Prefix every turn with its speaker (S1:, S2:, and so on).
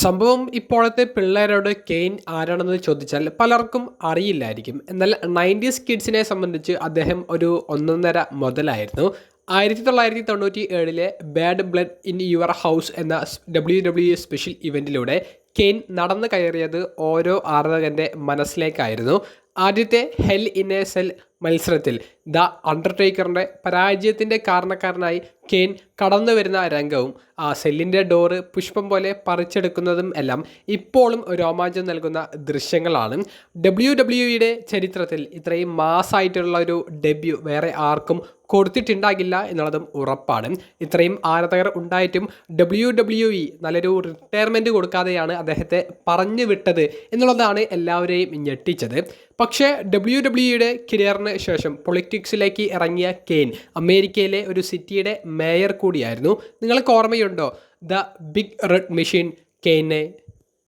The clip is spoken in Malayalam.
S1: സംഭവം ഇപ്പോഴത്തെ പിള്ളേരോട് കെയ്ൻ ആരാണെന്ന് ചോദിച്ചാൽ പലർക്കും അറിയില്ലായിരിക്കും. എന്നാൽ 90s കിഡ്സിനെ സംബന്ധിച്ച് അദ്ദേഹം ഒരു ഒന്നൊന്നര മുതലായിരുന്നു. 1997 bad blood in your house എന്ന WWE സ്പെഷ്യൽ ഇവൻറ്റിലൂടെ കെയ്ൻ നടന്നു കയറിയത് ഓരോ ആരാധകൻ്റെ മനസ്സിലേക്കായിരുന്നു. ആദ്യത്തെ ഹെൽ ഇൻ എ സെൽ മത്സരത്തിൽ ദ അണ്ടർടേക്കറിൻ്റെ പരാജയത്തിൻ്റെ കാരണക്കാരനായി കെയ്ൻ കടന്നു വരുന്ന രംഗവും ആ സെല്ലിൻ്റെ ഡോറ് പുഷ്പം പോലെ പറിച്ചെടുക്കുന്നതും എല്ലാം ഇപ്പോഴും രോമാഞ്ചം നൽകുന്ന ദൃശ്യങ്ങളാണ്. WWE ചരിത്രത്തിൽ ഇത്രയും മാസ്സായിട്ടുള്ള ഒരു ഡെബ്യൂ വേറെ ആർക്കും കൊടുത്തിട്ടുണ്ടാകില്ല എന്നുള്ളതും ഉറപ്പാണ്. ഇത്രയും ആരാധകർ ഉണ്ടായിട്ടും WWE നല്ലൊരു റിട്ടയർമെൻറ്റ് കൊടുക്കാതെയാണ് അദ്ദേഹത്തെ പറഞ്ഞു വിട്ടത് എന്നുള്ളതാണ് എല്ലാവരെയും ഞെട്ടിച്ചത്. പക്ഷേ WWE കരിയറിന് ശേഷം പൊളിറ്റിക്സിലേക്ക് ഇറങ്ങിയ കെയ്ൻ അമേരിക്കയിലെ ഒരു സിറ്റിയുടെ മേയർ കൂടിയായിരുന്നു. നിങ്ങൾക്ക് ഓർമ്മയുണ്ടോ ദ ബിഗ് റെഡ് മെഷീൻ കെയ്നെ?